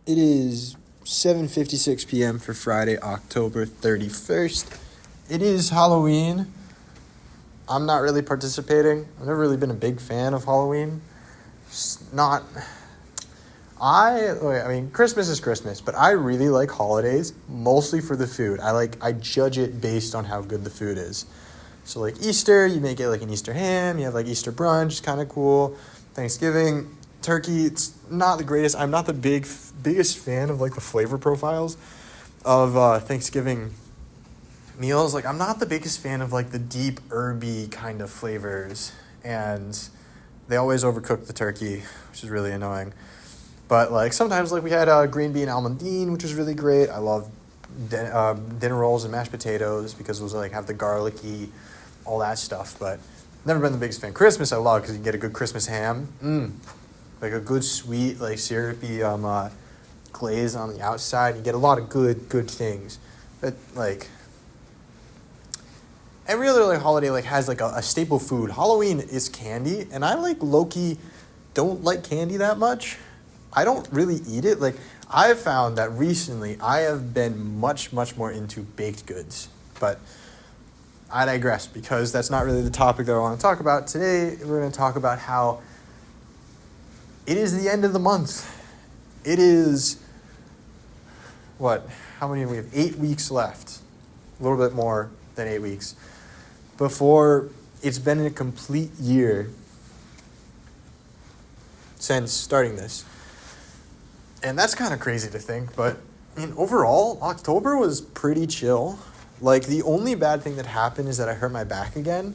It is 7:56 p.m. for Friday, October 31st. It is Halloween. I'm not really participating. I've never really been a big fan of Halloween. Just not... I mean, Christmas is Christmas, but I really like holidays, mostly for the food. I judge it based on how good the food is. So, like, Easter, you may get, like, an Easter ham. You have, like, Easter brunch. It's kind of cool. Thanksgiving, turkey, it's not the greatest. I'm not the biggest fan of, like, the flavor profiles of Thanksgiving meals. Like, I'm not the biggest fan of, like, the deep, herby kind of flavors. And they always overcook the turkey, which is really annoying. But, like, sometimes, like, we had green bean almondine, which was really great. I love dinner rolls and mashed potatoes because it was, like, have the garlicky, all that stuff. But never been the biggest fan. Christmas I love because you get a good Christmas ham. Like a good sweet, like, syrupy glaze on the outside. You get a lot of good things. But, like, every other, like, holiday, like, has, like, a staple food. Halloween is candy, and I, like, low-key don't like candy that much. I don't really eat it. Like, I've found that recently I have been much more into baked goods. But I digress because that's not really the topic that I want to talk about. Today, we're going to talk about how it is the end of the month. It is, how many do we have? 8 weeks left. A little bit more than 8 weeks. Before it's been a complete year since starting this. And that's kind of crazy to think, but I mean, overall, October was pretty chill. Like, the only bad thing that happened is that I hurt my back again.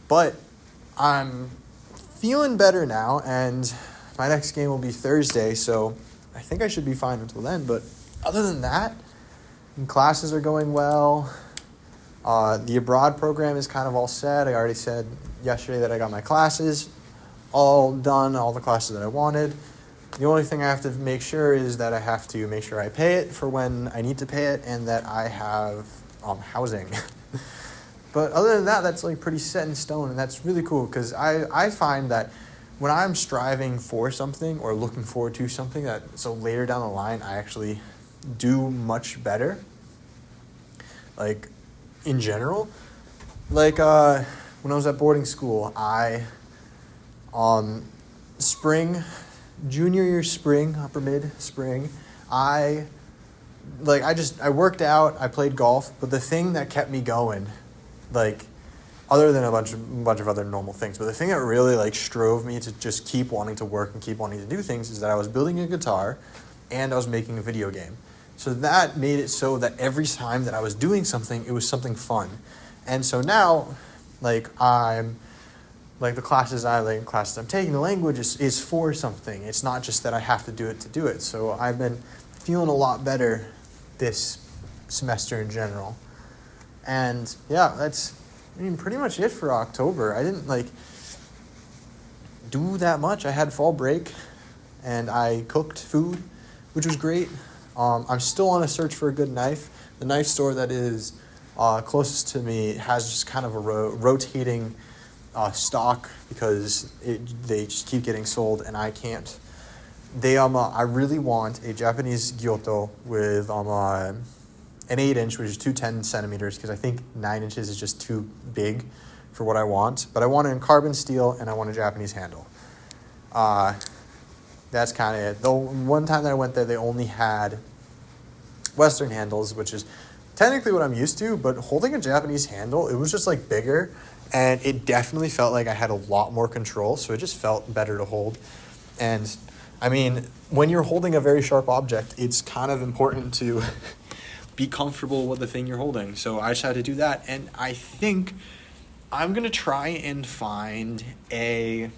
But I'm feeling better now, and my next game will be Thursday, so I think I should be fine until then. But other than that, classes are going well. The abroad program is kind of all set. I already said yesterday that I got my classes all done, all the classes that I wanted. The only thing I have to make sure is that I have to make sure I pay it for when I need to pay it and that I have housing. But other than that, that's, like, pretty set in stone, and that's really cool because I find that when I'm striving for something or looking forward to something, so later down the line I actually do much better, like, in general. Like, when I was at boarding school, junior year spring, upper mid spring, I worked out, I played golf, but the thing that kept me going, like, other than a bunch of other normal things, but the thing that really, like, strove me to just keep wanting to work and keep wanting to do things is that I was building a guitar and I was making a video game. So that made it so that every time that I was doing something, it was something fun. And so now, like, the classes I'm taking, the language is for something. It's not just that I have to do it. So I've been feeling a lot better this semester in general. And yeah, that's, pretty much it for October. I didn't, do that much. I had fall break and I cooked food, which was great. I'm still on a search for a good knife. The knife store that is closest to me has just kind of a rotating stock because they just keep getting sold and I can't. I really want a Japanese Gyoto with an 8-inch, which is 210 centimeters, because I think 9 inches is just too big for what I want. But I want it in carbon steel and I want a Japanese handle. That's kind of it. The one time that I went there, they only had Western handles, which is technically what I'm used to, but holding a Japanese handle, it was just, like, bigger, and it definitely felt like I had a lot more control, so it just felt better to hold. And, I mean, when you're holding a very sharp object, it's kind of important to be comfortable with the thing you're holding. So I just had to do that, and I think I'm going to try and find a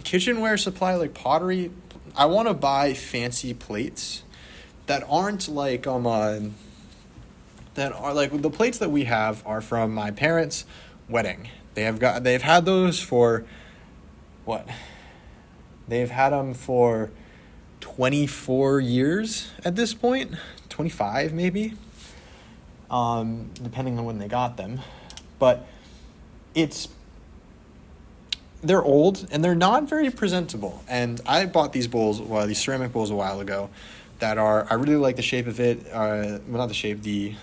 kitchenware supply, like pottery. I want to buy fancy plates that aren't like that are like the plates that we have are from my parents' wedding. They've had those for what? They've had them for 24 years at this point, 25 maybe, depending on when they got them. But it's they're old and they're not very presentable. And I bought these bowls, these ceramic bowls a while ago I really like the shape of it. Well, not the shape, the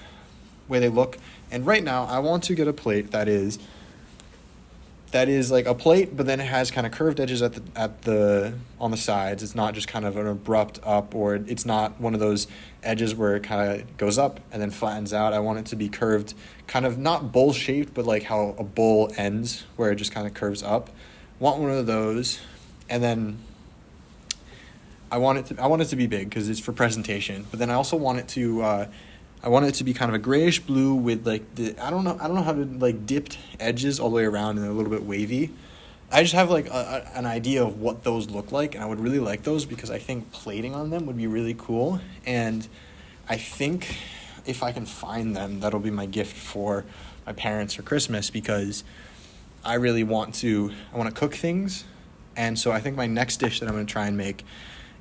way they look. And right now I want to get a plate that is like a plate, but then it has kind of curved edges on the sides. It's not just kind of an abrupt up, or it's not one of those edges where it kind of goes up and then flattens out. I want it to be curved, kind of not bowl shaped, but like how a bowl ends, where it just kind of curves up. Want one of those, and then I want it to be big because it's for presentation. But then I also want it to be kind of a grayish blue with like I don't know how to like dipped edges all the way around and a little bit wavy. I just have like an idea of what those look like, and I would really like those because I think plating on them would be really cool. And I think if I can find them, that'll be my gift for my parents for Christmas, because I want to cook things. And so I think my next dish that I'm going to try and make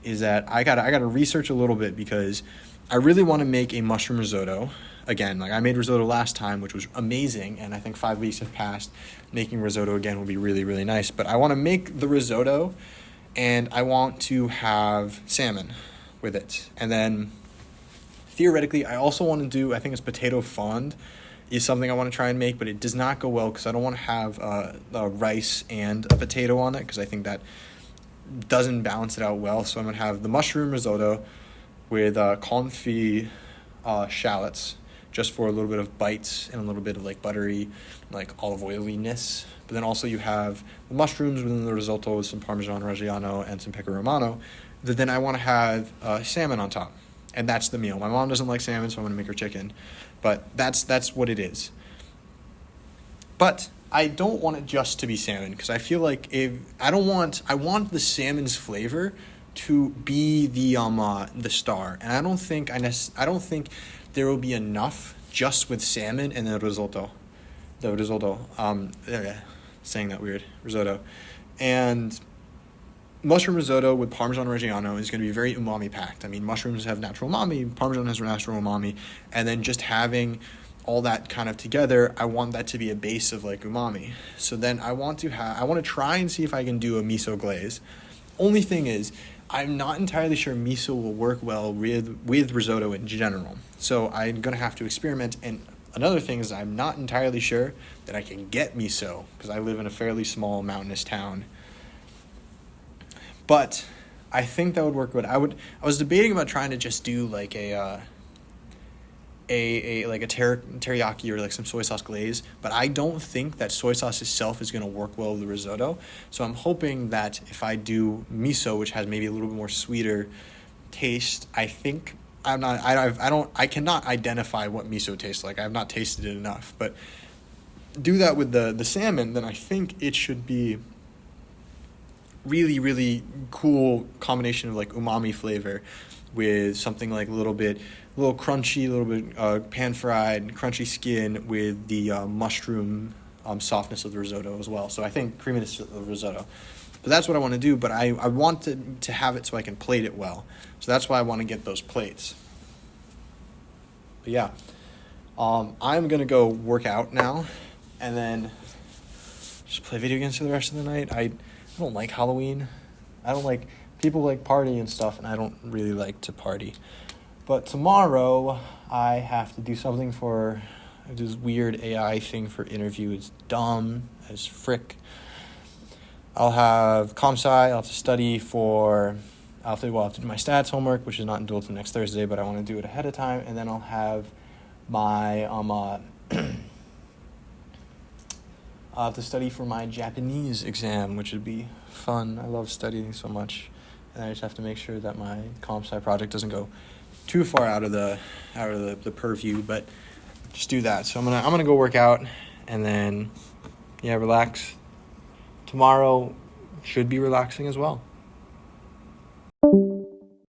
is that I gotta research a little bit, because I really want to make a mushroom risotto. Again, like I made risotto last time, which was amazing, and I think 5 weeks have passed. Making risotto again will be really, really nice. But I want to make the risotto, and I want to have salmon with it. And then theoretically, I also want to do, I think it's potato fond is something I want to try and make, but it does not go well because I don't want to have rice and a potato on it, because I think that doesn't balance it out well. So I'm going to have the mushroom risotto with confit shallots, just for a little bit of bites and a little bit of like buttery, like olive oiliness. But then also you have the mushrooms within the risotto with some Parmesan Reggiano and some Pecorino Romano. Then I want to have salmon on top, and that's the meal. My mom doesn't like salmon, so I'm going to make her chicken, but that's what it is. But I don't want it just to be salmon, because I feel like I want the salmon's flavor to be the star, and I don't think there will be enough just with salmon and the risotto. Saying that weird, risotto. And mushroom risotto with Parmesan Reggiano is going to be very umami packed. I mean, mushrooms have natural umami, Parmesan has natural umami, and then just having all that kind of together, I want that to be a base of like umami. So then I want to try and see if I can do a miso glaze. Only thing is, I'm not entirely sure miso will work well with risotto in general. So I'm going to have to experiment. And another thing is, I'm not entirely sure that I can get miso, because I live in a fairly small mountainous town. But I think that would work good. I was debating about trying to just do like a teriyaki or like some soy sauce glaze, but I don't think that soy sauce itself is going to work well with the risotto. So I'm hoping that if I do miso, which has maybe a little bit more sweeter taste, I cannot identify what miso tastes like. I have not tasted it enough, but do that with the salmon, then I think it should be really, really cool combination of like umami flavor with something like a little crunchy, a little bit pan-fried, crunchy skin with the mushroom softness of the risotto as well. So I think creaminess of the risotto. But that's what I want to do, but I want to have it so I can plate it well. So that's why I want to get those plates. But yeah, I'm going to go work out now and then just play video games for the rest of the night. I don't like Halloween. I don't like people like party and stuff, and I don't really like to party. But tomorrow I have to do something for this weird AI thing for interview. It's dumb as frick. I'll have comp sci. I'll have to study I'll have to do my stats homework, which is not until next Thursday, but I want to do it ahead of time. And then I'll have my I'll have to study for my Japanese exam, which would be fun. I love studying so much. And I just have to make sure that my comp sci project doesn't go too far out of the purview, but just do that. So I'm gonna go work out and then relax. Tomorrow should be relaxing as well.